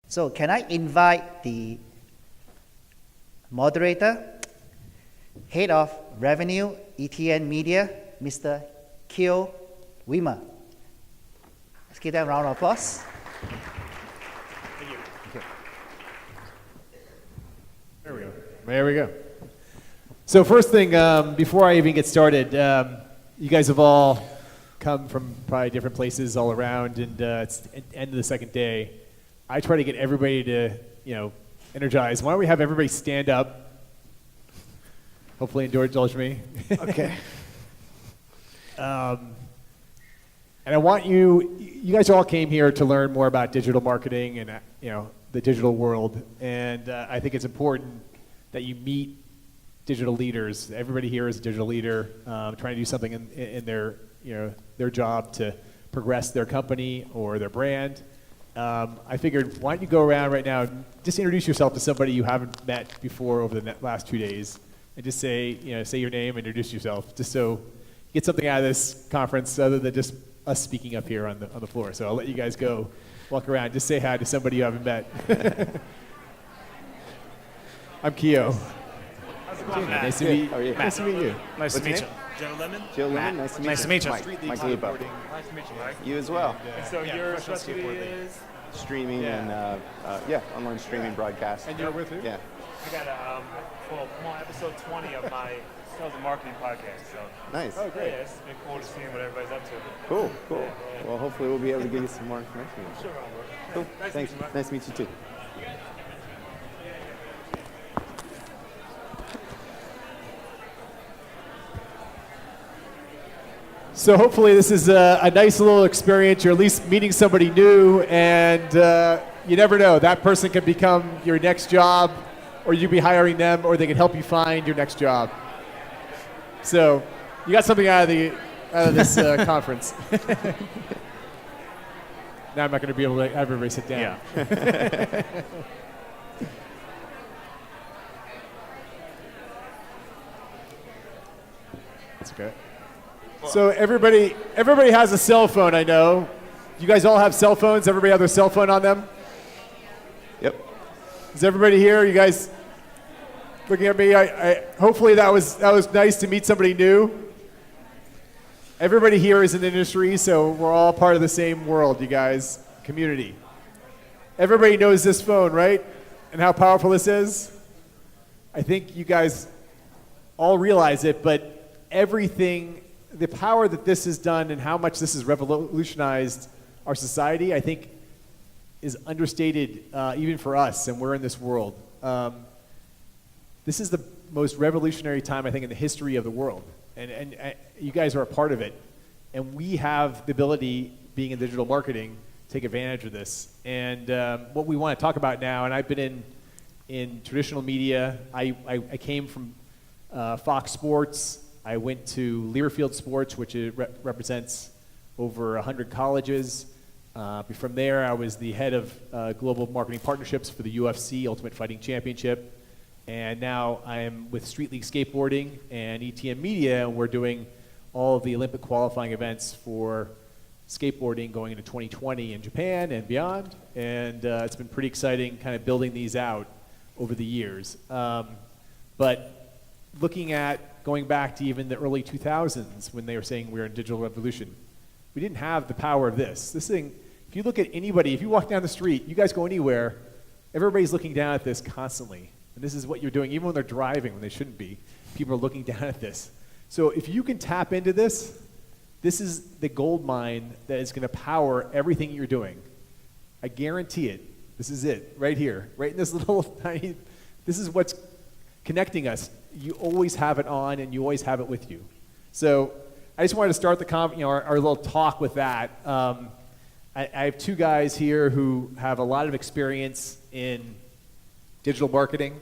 So can I invite the moderator, Head of Revenue, ETN Media, Mr. Kyo Wimmer. Let's give them a round of applause. Thank you. Okay. There we go. There we go. So first thing, before I even get started, you guys have all come from probably different places all around, and it's the end of the second day. I try to get everybody to, energize. Why don't we have everybody stand up? Hopefully indulge me. Okay. And I want you guys all came here to learn more about digital marketing and, the digital world. And I think it's important that you meet digital leaders. Everybody here is a digital leader, trying to do something in their job to progress their company or their brand. I figured, why don't you go around right now and just introduce yourself to somebody you haven't met before over the last 2 days, and just say your name, introduce yourself, just so you get something out of this conference other than just us speaking up here on the floor. So I'll let you guys go walk around. Just say hi to somebody you haven't met. I'm Kyo. How's it going, Matt? Nice to meet you. How are you? Nice to meet you. Nice to meet you. Joe Lemon? Joe Lemon, nice to meet you. Nice to meet you. Mike Lupo. Nice to meet you, Mike. You as well. And so your specialty is? Streaming and online streaming broadcast. And you're with who? Yeah. I got I'm on episode 20 of my sales and marketing podcast. So Nice. Oh, great. yeah, it's been cool to see what everybody's up to. Cool. Well, hopefully we'll be able to give you some more information. Sure, Robert. Cool. Nice Thanks. to meet you, Mike. Nice to meet you too. So hopefully this is a nice little experience. You're at least meeting somebody new, and you never know. That person can become your next job, or you be hiring them, or they can help you find your next job. So you got something out of this conference. Now I'm not going to be able to have everybody sit down. Yeah. That's okay. So everybody has a cell phone, I know. You guys all have cell phones? Everybody have their cell phone on them? Yep. Is everybody here? You guys looking at me? Hopefully that was nice to meet somebody new. Everybody here is in the industry, so we're all part of the same world, you guys. Community. Everybody knows this phone, right? And how powerful this is? I think you guys all realize it, but everything, the power that this has done and how much this has revolutionized our society, I think, is understated even for us, and we're in this world. This is the most revolutionary time, I think, in the history of the world, and you guys are a part of it. And we have the ability, being in digital marketing, to take advantage of this. And what we want to talk about now, and I've been in traditional media. I came from Fox Sports. I went to Learfield Sports, which represents over 100 colleges. From there, I was the head of global marketing partnerships for the UFC, Ultimate Fighting Championship. And now I am with Street League Skateboarding and ETN Media, and we're doing all of the Olympic qualifying events for skateboarding going into 2020 in Japan and beyond. And it's been pretty exciting kind of building these out over the years. But looking at going back to even the early 2000s when they were saying we were in digital revolution, we didn't have the power of this. This thing, if you look at anybody, if you walk down the street, you guys go anywhere, everybody's looking down at this constantly. And this is what you're doing, even when they're driving, when they shouldn't be. People are looking down at this. So if you can tap into this, this is the gold mine that is going to power everything you're doing. I guarantee it. This is it, right here, right in this little tiny, this is what's connecting us. You always have it on, and you always have it with you. So I just wanted to start the our little talk with that. I have two guys here who have a lot of experience in digital marketing,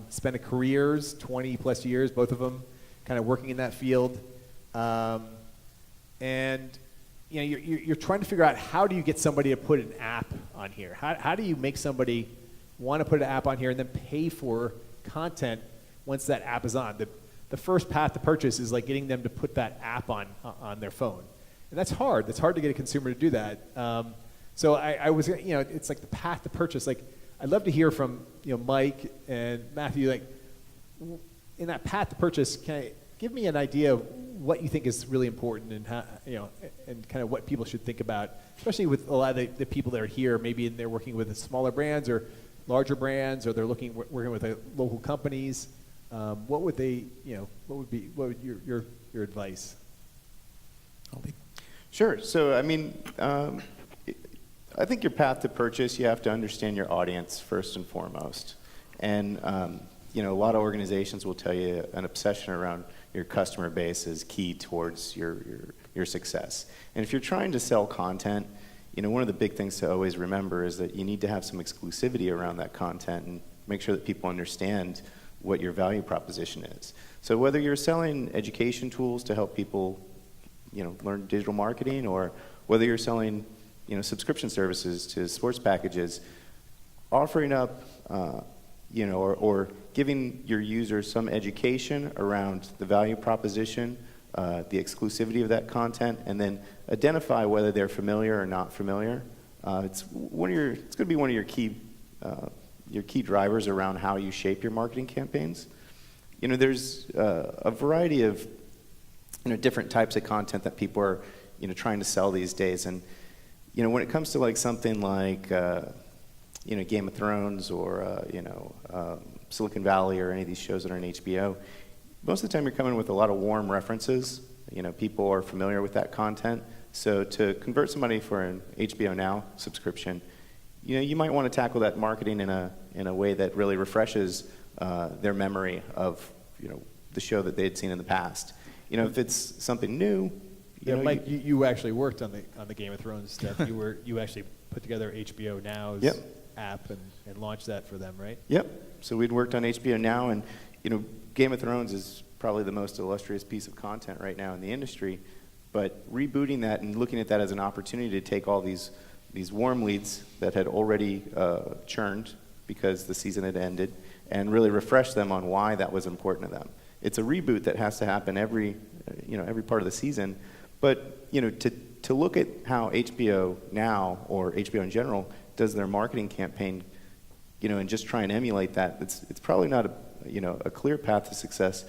spent a careers, 20 plus years, both of them, kind of working in that field. And you're trying to figure out, how do you get somebody to put an app on here? How do you make somebody want to put an app on here and then pay for content once that app is on? The first path to purchase is like getting them to put that app on their phone. And that's hard. It's hard to get a consumer to do that. So I was, it's like the path to purchase. Like, I'd love to hear from, Mike and Matthew, like, in that path to purchase, give me an idea of what you think is really important and how, and kind of what people should think about, especially with a lot of the people that are here, maybe they're working with smaller brands or larger brands, or they're working with local companies. What would they, what would your advice? Sure. So, I mean, I think your path to purchase, you have to understand your audience first and foremost. And, a lot of organizations will tell you an obsession around your customer base is key towards your success. And if you're trying to sell content, one of the big things to always remember is that you need to have some exclusivity around that content and make sure that people understand what your value proposition is. So whether you're selling education tools to help people, learn digital marketing, or whether you're selling, subscription services to sports packages, offering up, or giving your users some education around the value proposition, the exclusivity of that content, and then identify whether they're familiar or not familiar. It's going to be one of your key drivers around how you shape your marketing campaigns. There's a variety of different types of content that people are trying to sell these days, and when it comes to like something like Game of Thrones or Silicon Valley or any of these shows that are on HBO, most of the time you're coming with a lot of warm references. People are familiar with that content. So to convert somebody for an HBO Now subscription, you might want to tackle that marketing in a way that really refreshes their memory of the show that they had seen in the past. If it's something new, Mike, you actually worked on the Game of Thrones stuff. You actually put together HBO Now's app and launched that for them, right? Yep. So we'd worked on HBO Now, and Game of Thrones is probably the most illustrious piece of content right now in the industry. But rebooting that and looking at that as an opportunity to take all these warm leads that had already churned because the season had ended, and really refresh them on why that was important to them. It's a reboot that has to happen every part of the season. But to look at how HBO Now or HBO in general does their marketing campaign, and just try and emulate that, it's probably not a clear path to success,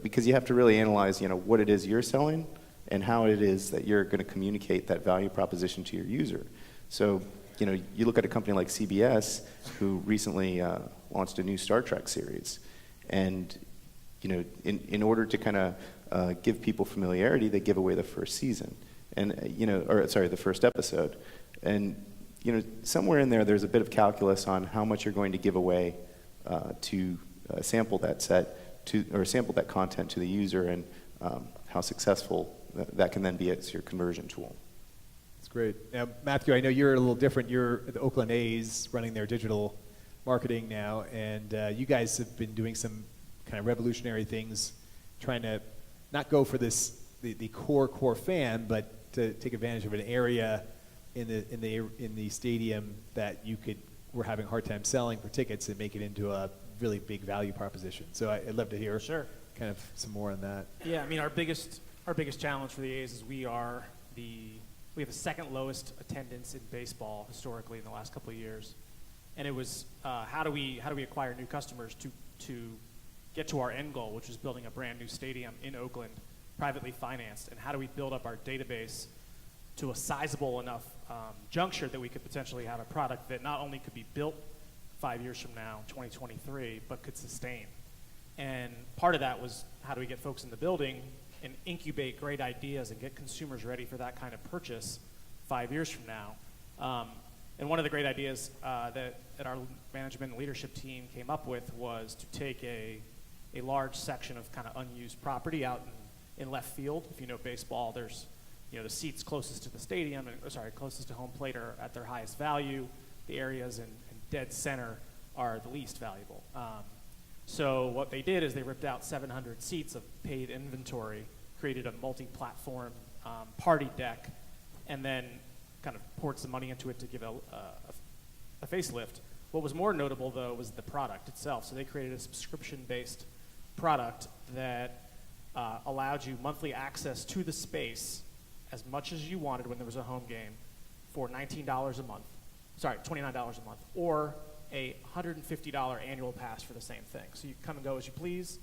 because you have to really analyze what it is you're selling and how it is that you're going to communicate that value proposition to your user. So you look at a company like CBS, who recently launched a new Star Trek series, and in order to kind of give people familiarity, they give away the first season, and the first episode, and somewhere in there's a bit of calculus on how much you're going to give away to sample that sample that content to the user, and how successful that can then be as your conversion tool. That's great. Now, Matthew, I know you're a little different. You're at the Oakland A's running their digital marketing now, and you guys have been doing some kind of revolutionary things, trying to not go for the core fan, but to take advantage of an area in the stadium that we're having a hard time selling for tickets, and make it into a really big value proposition. So I'd love to hear kind of some more on that. Yeah, I mean, our biggest challenge for the A's is we have the second lowest attendance in baseball historically in the last couple of years, and it was how do we acquire new customers to get to our end goal, which is building a brand new stadium in Oakland, privately financed, and how do we build up our database to a sizable enough juncture that we could potentially have a product that not only could be built 5 years from now, 2023, but could sustain. And part of that was how do we get folks in the building and incubate great ideas and get consumers ready for that kind of purchase 5 years from now. And one of the great ideas that our management and leadership team came up with was to take a large section of kind of unused property out in left field. If you know baseball, there's the seats closest to the stadium, closest to home plate are at their highest value. The areas in dead center are the least valuable. So what they did is they ripped out 700 seats of paid inventory, created a multi-platform party deck, and then kind of poured some money into it to give a facelift. What was more notable, though, was the product itself. So they created a subscription-based product that allowed you monthly access to the space as much as you wanted when there was a home game for $19 a month, sorry, $29 a month, or a $150 annual pass for the same thing. So you come and go as you please.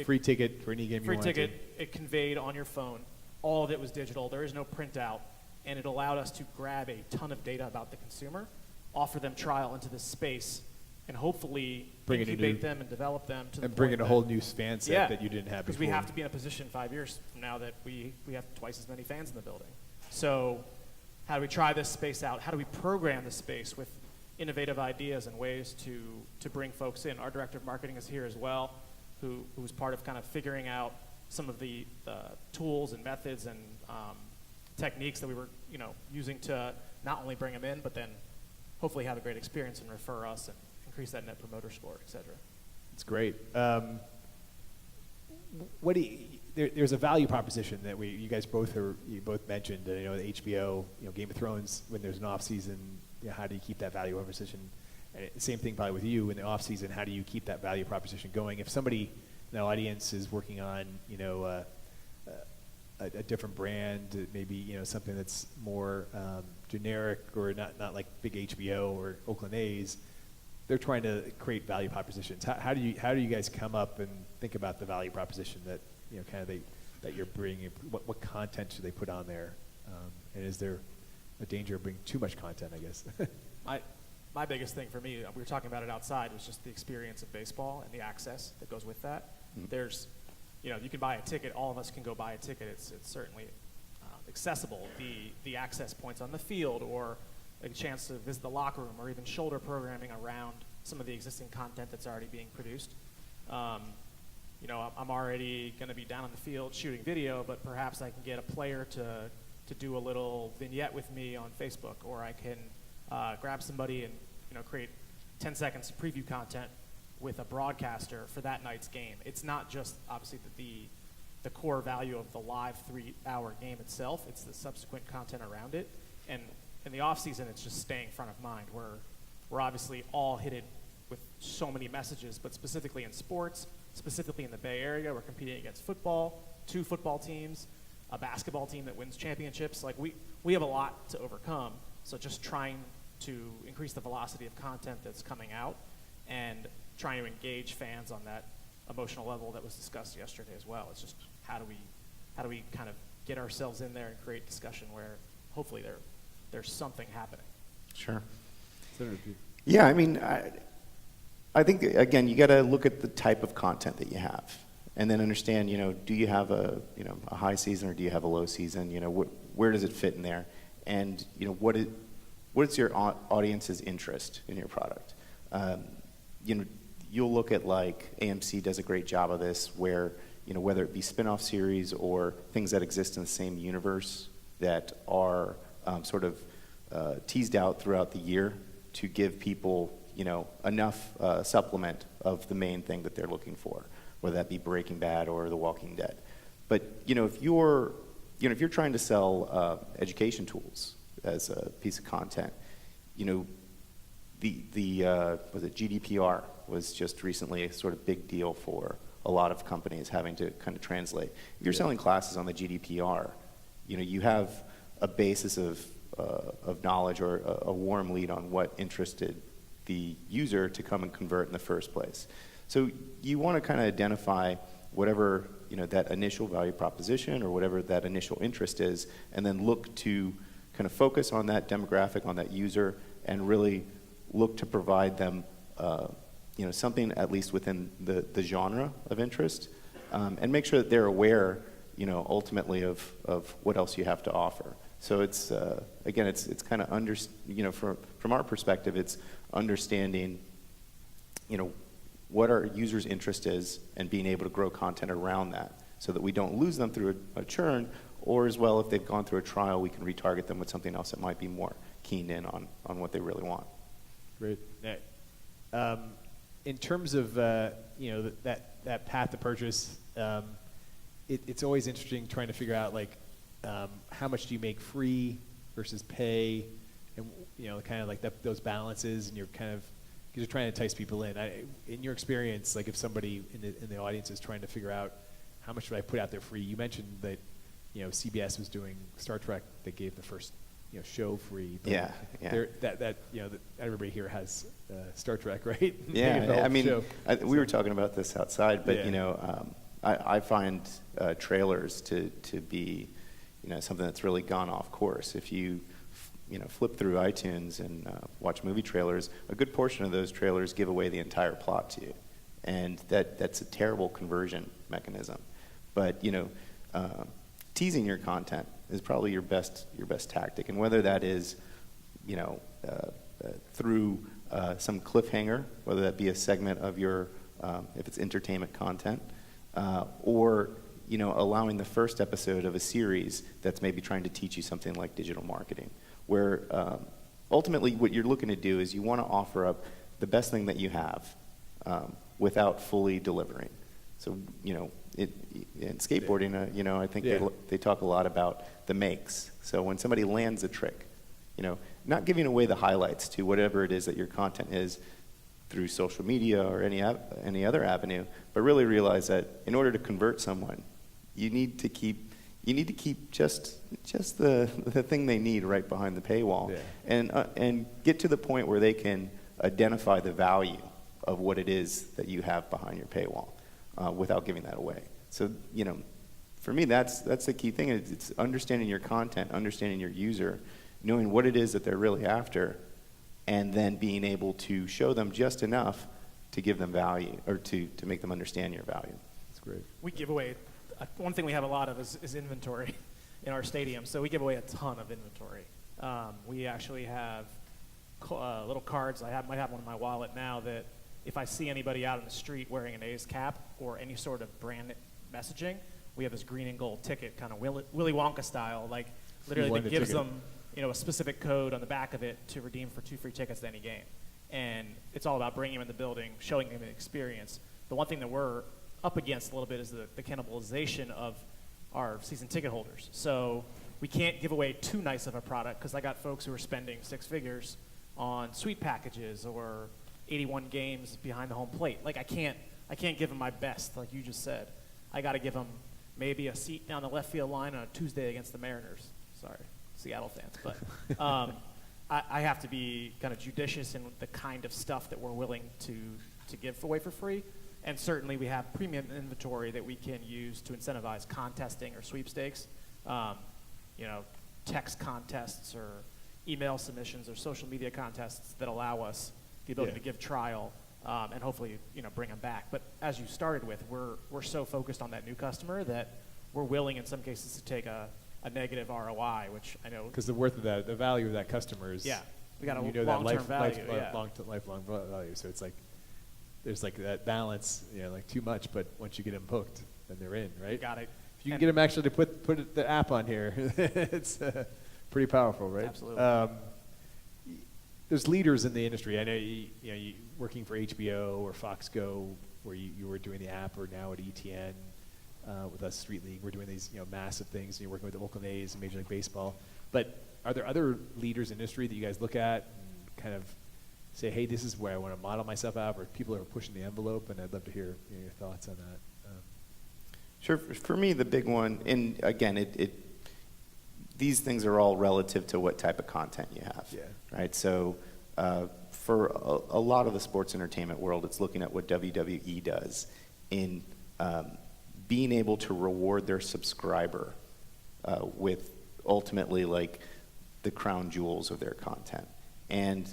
Free ticket for any game you Free want ticket, it conveyed on your phone. All of it was digital. There is no printout. And it allowed us to grab a ton of data about the consumer, offer them trial into this space, and hopefully Bring in a incubate new- them and develop them to the And bring point in a that- whole new fan set Yeah, that you didn't have before. because we have to be in a position 5 years from now that we have twice as many fans in the building. So how do we try this space out? How do we program the space with innovative ideas and ways to bring folks in? Our director of marketing is here as well, who was part of kind of figuring out some of the tools and methods and techniques that we were using to not only bring them in, but then hopefully have a great experience and refer us and increase that net promoter score, et cetera. It's great. What do there's a value proposition that you guys both mentioned. The HBO, Game of Thrones. When there's an off season, how do you keep that value proposition? And same thing probably with you in the off season. How do you keep that value proposition going? If somebody in the audience is working on a different brand, maybe something that's more generic or not like big HBO or Oakland A's, they're trying to create value propositions. How do you guys come up and think about the value proposition that that you're bringing? What content should they put on there? And is there a danger of bringing too much content? I guess. My biggest thing for me, we were talking about it outside, was just the experience of baseball and the access that goes with that. There's, you can buy a ticket. All of us can go buy a ticket. It's certainly accessible. The access points on the field, or a chance to visit the locker room, or even shoulder programming around some of the existing content that's already being produced. I'm already going to be down on the field shooting video, but perhaps I can get a player to do a little vignette with me on Facebook, or I can grab somebody and create 10 seconds of preview content with a broadcaster for that night's game. It's not just obviously the core value of the live 3-hour game itself. It's the subsequent content around it. And in the off season, it's just staying front of mind. We're obviously all hit it with so many messages, but specifically in sports, specifically in the Bay Area, we're competing against football, 2 football teams, a basketball team that wins championships. Like we have a lot to overcome. So just trying to increase the velocity of content that's coming out and trying to engage fans on that emotional level that was discussed yesterday as well. It's just how do we kind of get ourselves in there and create discussion where hopefully there's something happening. Sure. Yeah, I mean, I think, again, you got to look at the type of content that you have and then understand, do you have a high season or do you have a low season? Where does it fit in there? And, what is your audience's interest in your product? You'll look at like AMC does a great job of this where, whether it be spin-off series or things that exist in the same universe that are sort of teased out throughout the year to give people, enough supplement of the main thing that they're looking for, whether that be Breaking Bad or The Walking Dead. But, if you're trying to sell education tools as a piece of content, was it GDPR was just recently a sort of big deal for a lot of companies having to kind of translate. If you're selling classes on the GDPR, you have a basis of knowledge or a warm lead on what interested the user to come and convert in the first place. So you want to kind of identify whatever that initial value proposition or whatever that initial interest is, and then look to kind of focus on that demographic, on that user, and really look to provide them something at least within the genre of interest, and make sure that they're aware ultimately of what else you have to offer. So it's again, it's kind of from our perspective, it's understanding what our users' interest is and being able to grow content around that so that we don't lose them through a churn, or as well, if they've gone through a trial, we can retarget them with something else that might be more keyed in on what they really want. Great. In terms of that path to purchase, it's always interesting trying to figure out how much do you make free versus pay, and kind of like those balances, and you're kind of because you're trying to entice people in. In your experience, if somebody in the audience is trying to figure out how much should I put out there free, you mentioned that CBS was doing Star Trek. They gave the first show free. But Yeah, yeah. That everybody here has Star Trek, right? Yeah, I mean, show. we were talking about this outside, but Yeah. I find trailers to be, something that's really gone off course. If you, flip through iTunes and watch movie trailers, a good portion of those trailers give away the entire plot to you, and that's a terrible conversion mechanism. But teasing your content is probably your best tactic, and whether that is, through some cliffhanger, whether that be a segment of your, if it's entertainment content, or allowing the first episode of a series that's maybe trying to teach you something like digital marketing, where ultimately what you're looking to do is you want to offer up the best thing that you have without fully delivering. So in skateboarding, I think they talk a lot about the makes. So when somebody lands a trick, not giving away the highlights to whatever it is that your content is through social media or any other avenue, but really realize that in order to convert someone, you need to keep just the thing they need right behind the paywall, and get to the point where they can identify the value of what it is that you have behind your paywall, without giving that away. So for me, that's the key thing. It's understanding your content, understanding your user, knowing what it is that they're really after, and then being able to show them just enough to give them value, or to make them understand your value. That's great. We give away, one thing we have a lot of is inventory in our stadium. So we give away a ton of inventory. We actually have little cards. Might have one in my wallet now, that if I see anybody out in the street wearing an A's cap or any sort of brand messaging, we have this green and gold ticket, kind of Willy Wonka style, like literally that gives them a specific code on the back of it to redeem for 2 free tickets to any game. And it's all about bringing them in the building, showing them the experience. The one thing that we're up against a little bit is the cannibalization of our season ticket holders. So we can't give away too nice of a product, because I got folks who are spending 6 figures on suite packages or 81 games behind the home plate. Like I can't give them my best, like you just said. I got to give them maybe a seat down the left field line on a Tuesday against the Mariners. Sorry, Seattle fans, but I have to be kind of judicious in the kind of stuff that we're willing to give away for free. And certainly we have premium inventory that we can use to incentivize contesting or sweepstakes, text contests or email submissions or social media contests that allow us the ability to give trial and hopefully bring them back. But as you started with, we're so focused on that new customer that we're willing in some cases to take a negative ROI, which I know because the worth of that, the value of that customer is we got a long-term value, lifelong value. So it's like there's like that balance, like too much, but once you get them hooked, then they're in, right? You got it. If you can get them actually to put the app on here, it's pretty powerful, right? Absolutely. There's leaders in the industry. I know you working for HBO or Fox Go, where you were doing the app, or now at ETN with us Street League. We're doing these massive things. And you're working with the Oakland A's and Major League Baseball. But are there other leaders in the industry that you guys look at and kind of say, hey, this is where I want to model myself out, or people are pushing the envelope? And I'd love to hear your thoughts on that. Sure. For me, the big one, and again, these things are all relative to what type of content you have, right? So for a lot of the sports entertainment world, it's looking at what WWE does in being able to reward their subscriber with ultimately like the crown jewels of their content, and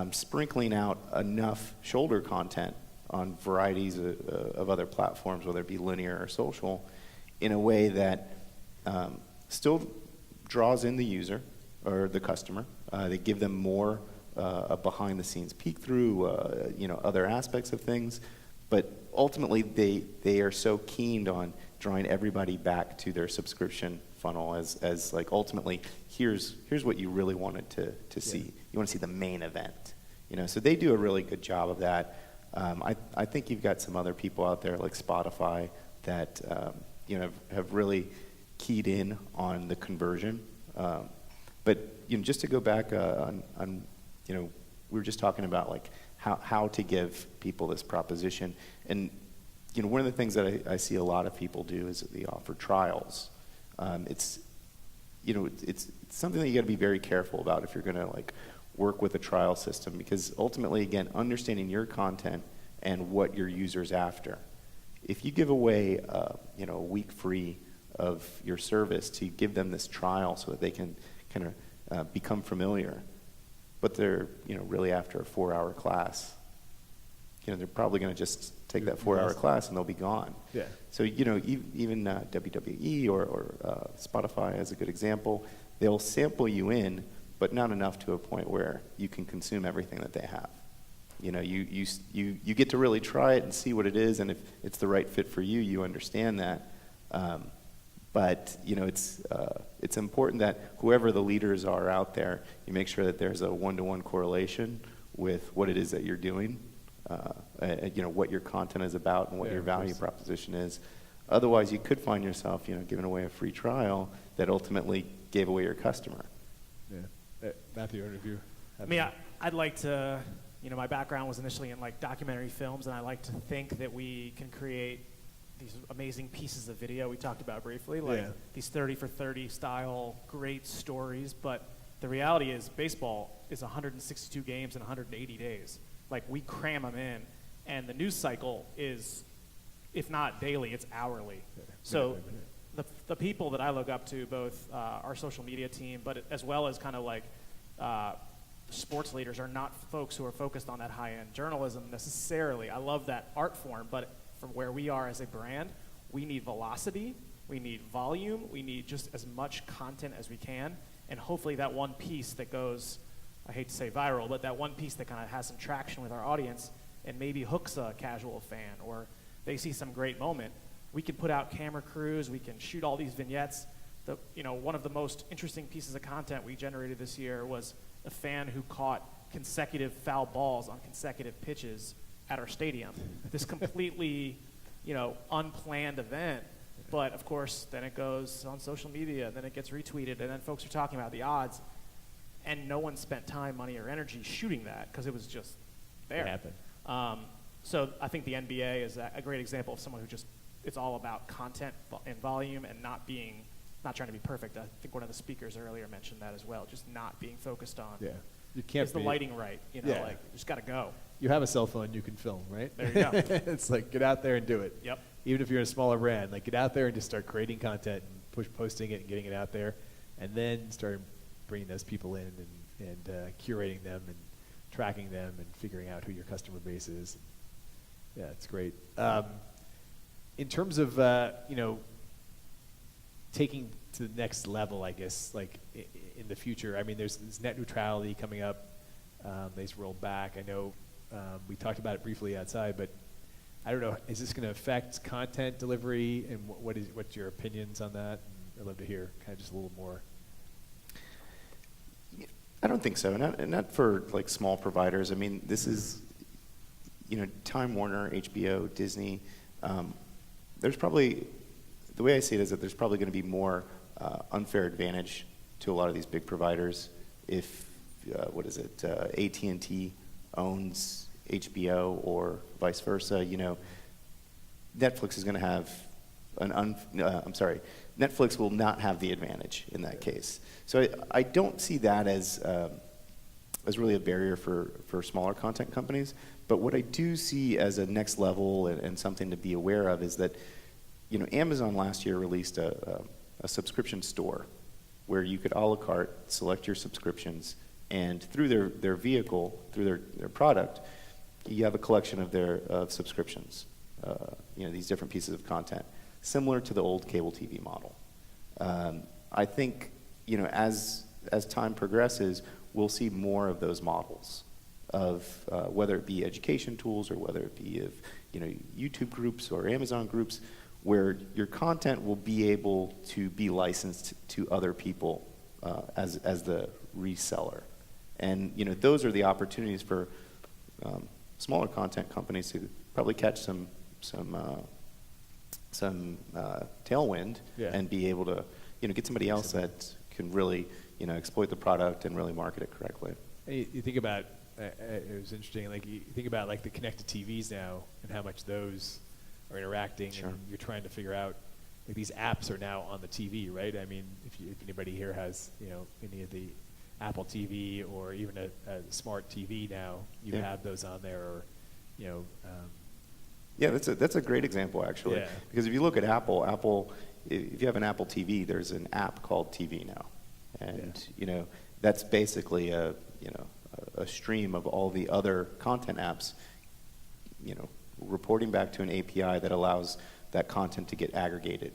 sprinkling out enough shoulder content on varieties of other platforms, whether it be linear or social, in a way that still draws in the user or the customer. They give them more a behind-the-scenes peek through, other aspects of things, but ultimately they are so keen on drawing everybody back to their subscription funnel as like ultimately here's what you really wanted to see. You want to see the main event, So they do a really good job of that. I think you've got some other people out there like Spotify that have really keyed in on the conversion. But just to go back on we were just talking about like how to give people this proposition, and one of the things that I see a lot of people do is that they offer trials. It's you know, it's something that you got to be very careful about if you're going to like work with a trial system, because ultimately, again, understanding your content and what your user's after. If you give away, you know, a week free of your service to give them this trial so that they can kind of become familiar, but they're, you know, really after a 4-hour class, you know, they're probably going to just take that 4-hour class and they'll be gone. Yeah. So, you know, even WWE or Spotify as a good example, they'll sample you in, but not enough to a point where you can consume everything that they have. You know, you get to really try it and see what it is, and if it's the right fit for you, you understand that. But you know, it's important that whoever the leaders are out there, you make sure that there's a 1-to-1 correlation with what it is that you're doing, you know, what your content is about and what your value proposition is. Otherwise, you could find yourself, you know, giving away a free trial that ultimately gave away your customer. Yeah. Matthew, interview. I mean, I'd like to, you know, my background was initially in like documentary films, and I like to think that we can create these amazing pieces of video we talked about briefly, like these 30 for 30 style great stories. But the reality is baseball is 162 games in 180 days. Like, we cram them in, and the news cycle is, if not daily, it's hourly. So the people that I look up to, both our social media team, but as well as kind of like sports leaders, are not folks who are focused on that high-end journalism necessarily. I love that art form, but from where we are as a brand, we need velocity, we need volume, we need just as much content as we can, and hopefully that one piece that goes, I hate to say viral, but that one piece that kind of has some traction with our audience and maybe hooks a casual fan, or they see some great moment. We can put out camera crews, we can shoot all these vignettes. You know, one of the most interesting pieces of content we generated this year was a fan who caught consecutive foul balls on consecutive pitches at our stadium. This completely, you know, unplanned event, but of course then it goes on social media, and then it gets retweeted, and then folks are talking about the odds, and no one spent time, money, or energy shooting that because it was just there. It happened. So I think the NBA is a great example of someone who just, it's all about content and volume and not trying to be perfect. I think one of the speakers earlier mentioned that as well, just not being focused on, You can't is the lighting right? You know, like, you just got to go. You have a cell phone, you can film, right? There you go. It's like, get out there and do it. Yep. Even if you're in a smaller brand, like, get out there and just start creating content and posting it and getting it out there, and then start bringing those people in and curating them and tracking them and figuring out who your customer base is. Yeah, it's great. In terms of, you know, taking to the next level, I guess, like in the future, I mean, there's net neutrality coming up. They've rolled back. I know we talked about it briefly outside, but I don't know, is this going to affect content delivery, and what's your opinions on that? I'd love to hear kind of just a little more. I don't think so. Not for like small providers. I mean, this is, you know, Time Warner, HBO, Disney. There's probably, the way I see it is that there's probably going to be more unfair advantage to a lot of these big providers if, AT&T owns HBO or vice versa. You know, Netflix is going to have Netflix will not have the advantage in that case. So I don't see that as really a barrier for smaller content companies. But what I do see as a next level and something to be aware of is that, you know, Amazon last year released a subscription store where you could a la carte select your subscriptions, and through their vehicle, through their product, you have a collection of their subscriptions, you know, these different pieces of content, similar to the old cable TV model. I think, you know, as time progresses, we'll see more of those models of whether it be education tools or whether it be of, you know, YouTube groups or Amazon groups, where your content will be able to be licensed to other people as the reseller. And, you know, those are the opportunities for smaller content companies to probably catch some tailwind and be able to, you know, get somebody else that can really, you know, exploit the product and really market it correctly. You think about, it was interesting, like you think about like the connected TVs now and how much those are interacting, and you're trying to figure out like these apps are now on the TV, right? I mean, if anybody here has, any of the Apple TV or even a smart TV now, you have those on there, or, Yeah, that's a great example, actually. Yeah. Because if you look at Apple, if you have an Apple TV, there's an app called TV Now, and that's basically a stream of all the other content apps, reporting back to an API that allows that content to get aggregated.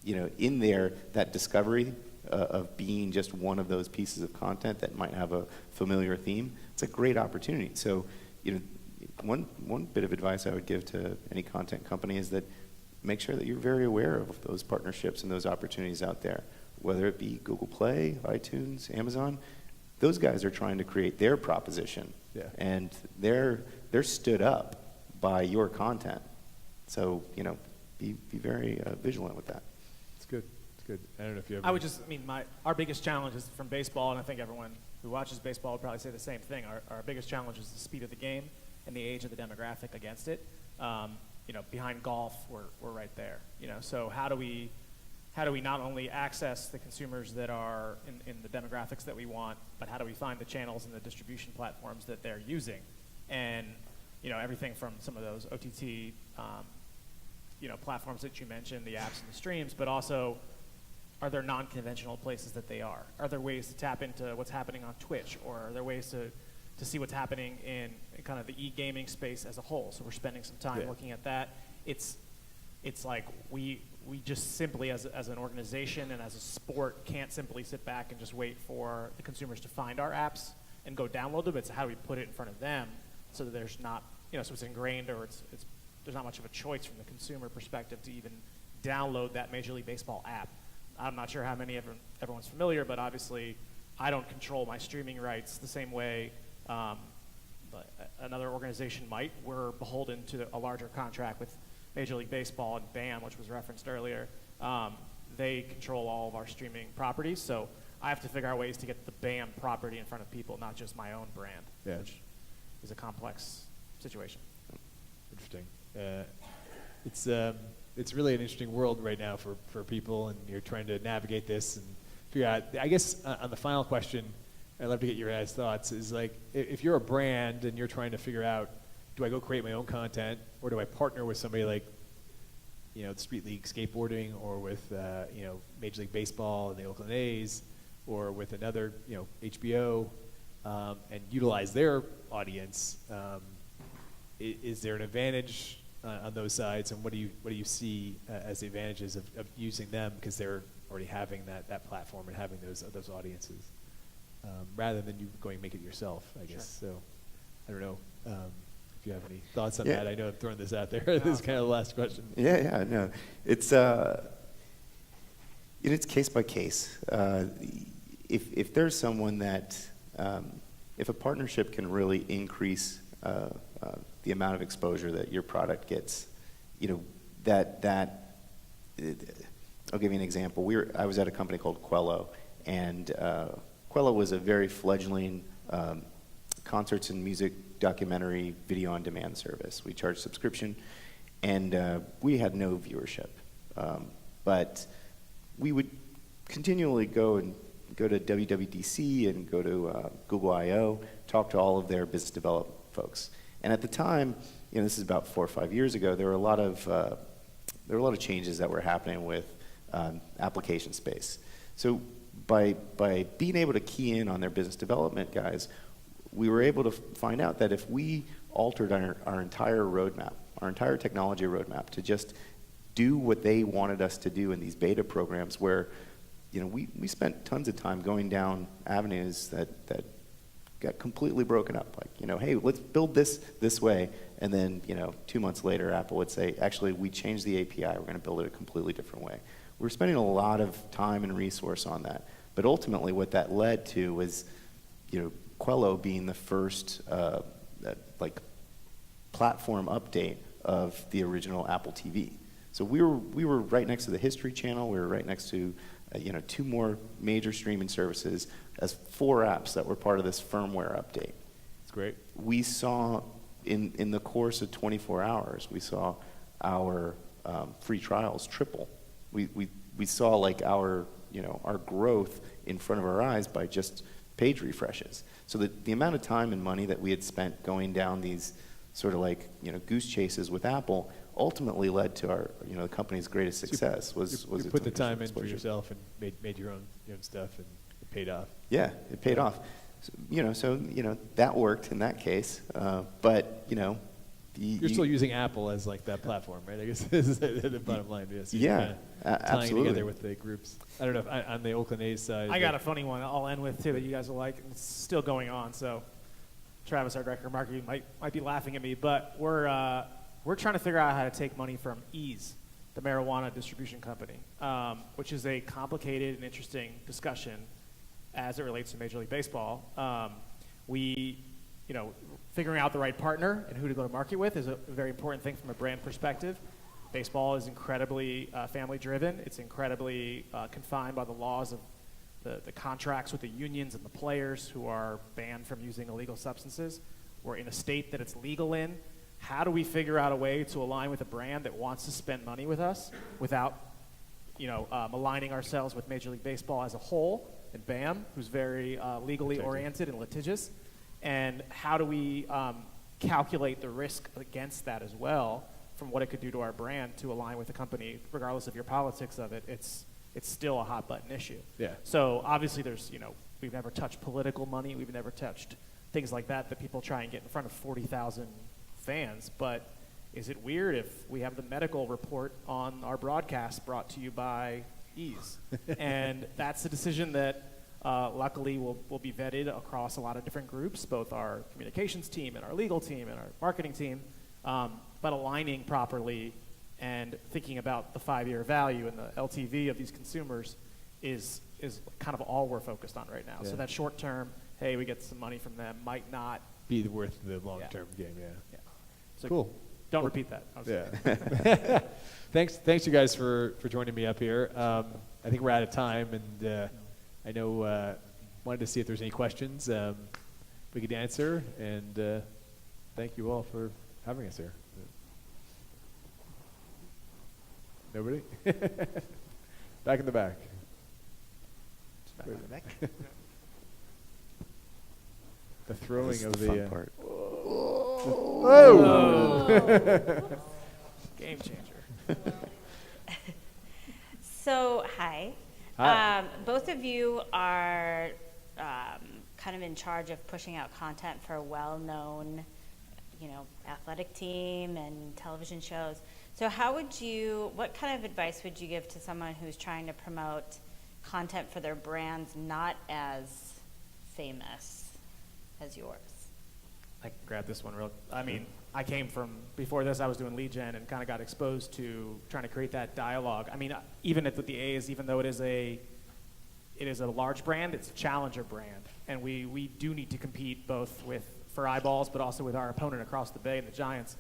In there, that discovery of being just one of those pieces of content that might have a familiar theme, it's a great opportunity. So, one bit of advice I would give to any content company is that make sure that you're very aware of those partnerships and those opportunities out there, whether it be Google Play, iTunes, Amazon. Those guys are trying to create their proposition, and they're stood up by your content. So, be very vigilant with that. it's good. It's good. I don't know if you ever. Our biggest challenge is from baseball, and I think everyone who watches baseball would probably say the same thing. Our biggest challenge is the speed of the game and the age of the demographic against it. Behind golf, we're right there. So how do we not only access the consumers that are in the demographics that we want, but how do we find the channels and the distribution platforms that they're using? And everything from some of those OTT platforms that you mentioned, the apps and the streams, but also, are there non-conventional places that they are? Are there ways to tap into what's happening on Twitch, or are there ways to see what's happening in kind of the e-gaming space as a whole? So we're spending some time looking at that. It's like we just simply, as an organization and as a sport, can't simply sit back and just wait for the consumers to find our apps and go download them. It's how do we put it in front of them so that there's not, so it's ingrained, or there's not much of a choice from the consumer perspective to even download that Major League Baseball app. I'm not sure how many everyone's familiar, but obviously I don't control my streaming rights the same way but another organization might. We're beholden to a larger contract with Major League Baseball and BAM, which was referenced earlier. They control all of our streaming properties, so I have to figure out ways to get the BAM property in front of people, not just my own brand, which is a complex situation. Interesting. It's really an interesting world right now for people, and you're trying to navigate this and figure out. I guess on the final question, I'd love to get your guys' thoughts, is like, if you're a brand and you're trying to figure out, do I go create my own content, or do I partner with somebody like, the Street League Skateboarding, or with, Major League Baseball and the Oakland A's, or with another, HBO, and utilize their audience? Is there an advantage on those sides, and what do you see as the advantages of using them, because they're already having that platform and having those audiences, rather than you going and make it yourself, I guess. So I don't know if you have any thoughts on that. I know I'm throwing this out there. This is kind of the last question. No, it's it's case by case. If there's someone that if a partnership can really increase the amount of exposure that your product gets, I'll give you an example. I was at a company called Quello, and Quello was a very fledgling concerts and music documentary video on demand service. We charged subscription, and we had no viewership, but we would continually go to WWDC and go to Google I/O, talk to all of their business development folks. And at the time, this is about 4 or 5 years ago, there were a lot of changes that were happening with application space. So by being able to key in on their business development guys, we were able to find out that if we altered our entire roadmap, our entire technology roadmap, to just do what they wanted us to do in these beta programs, where we spent tons of time going down avenues that got completely broken up. Like, hey, let's build this way, and then 2 months later, Apple would say, actually, we changed the API. We're going to build it a completely different way. We're spending a lot of time and resource on that. But ultimately, what that led to was, Quello being the first platform update of the original Apple TV. So we were right next to the History Channel. We were right next to 2 more major streaming services as 4 apps that were part of this firmware update. That's great. We saw in the course of 24 hours, we saw our free trials triple. We saw like our growth in front of our eyes by just page refreshes. So the amount of time and money that we had spent going down these sort of like goose chases with Apple ultimately led to our the company's greatest success. You its put the time in exposure. for yourself and made your own stuff, and it paid off. Yeah, it paid off. So that worked in that case. But You're still using Apple as like that platform, right? I guess this is the bottom line. Yes. Yeah, tying absolutely. together with the groups. I don't know if on the Oakland A's side. I got a funny one I'll end with too that you guys will like. And it's still going on, so Travis, our director of marketing, might be laughing at me, but we're trying to figure out how to take money from Ease, the marijuana distribution company, which is a complicated and interesting discussion as it relates to Major League Baseball. Figuring out the right partner and who to go to market with is a very important thing from a brand perspective. Baseball is incredibly family-driven. It's incredibly confined by the laws of the contracts with the unions and the players who are banned from using illegal substances. We're in a state that it's legal in. How do we figure out a way to align with a brand that wants to spend money with us without aligning ourselves with Major League Baseball as a whole and BAM, who's very legally oriented and litigious? And how do we calculate the risk against that as well from what it could do to our brand to align with the company, regardless of your politics of it? It's still a hot button issue. Yeah. So obviously there's, we've never touched political money. We've never touched things like that people try and get in front of 40,000 fans. But is it weird if we have the medical report on our broadcast brought to you by Ease? And that's a decision that luckily will be vetted across a lot of different groups, both our communications team and our legal team and our marketing team, but aligning properly and thinking about the 5-year value and the LTV of these consumers is kind of all we're focused on right now. Yeah. So that short term, hey, we get some money from them, might not be worth the long-term game. Yeah. So cool. Don't repeat that. Yeah. Thanks you guys for joining me up here. I think we're out of time, and I know wanted to see if there's any questions we could answer, and thank you all for having us here. Nobody? Back in the back. Back. The throwing This is of the the fun part. Game changer. So, hi. Hi. Both of you are kind of in charge of pushing out content for a well-known, athletic team and television shows. So what kind of advice would you give to someone who's trying to promote content for their brands not as famous as yours? I can grab this one I came from, before this I was doing lead gen and kind of got exposed to trying to create that dialogue. Even with the A's, even though it is a large brand, it's a challenger brand. And we do need to compete both for eyeballs, but also with our opponent across the bay and the Giants.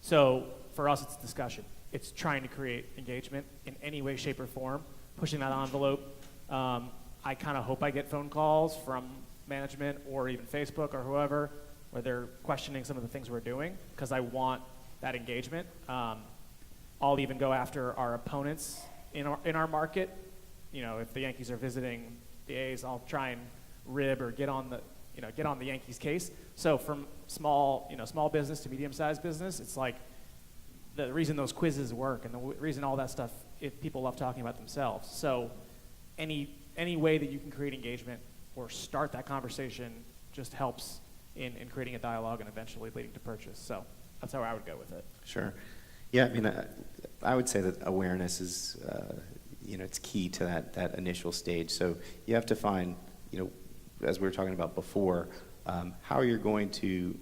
So for us, it's discussion. It's trying to create engagement in any way, shape, or form, pushing that envelope. I kind of hope I get phone calls from management or even Facebook or whoever, where they're questioning some of the things we're doing, because I want that engagement. I'll even go after our opponents in our market. If the Yankees are visiting the A's, I'll try and rib or get on the Yankees case. So from small business to medium-sized business, it's like the reason those quizzes work and the reason all that stuff, people love talking about themselves. So any way that you can create engagement or start that conversation just helps in creating a dialogue and eventually leading to purchase. So that's how I would go with it. Sure. Yeah, I would say that awareness is, it's key to that initial stage. So you have to find, as we were talking about before, how you're going to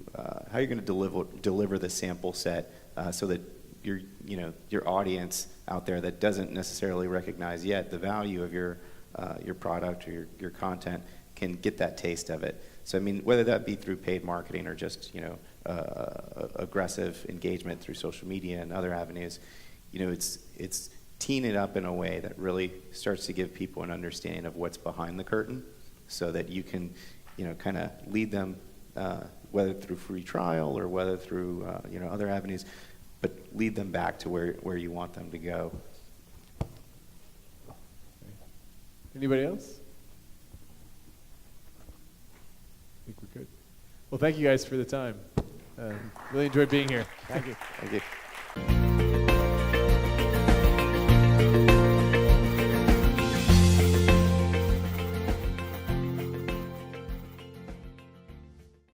deliver the sample set so that your audience out there that doesn't necessarily recognize yet the value of your product or your content can get that taste of it. So whether that be through paid marketing or just aggressive engagement through social media and other avenues, it's teeing it up in a way that really starts to give people an understanding of what's behind the curtain, so that you can kind of lead them, whether through free trial or whether through other avenues, but lead them back to where you want them to go. Anybody else? I think we're good. Well, thank you guys for the time. Really enjoyed being here. Thank you. Thank you.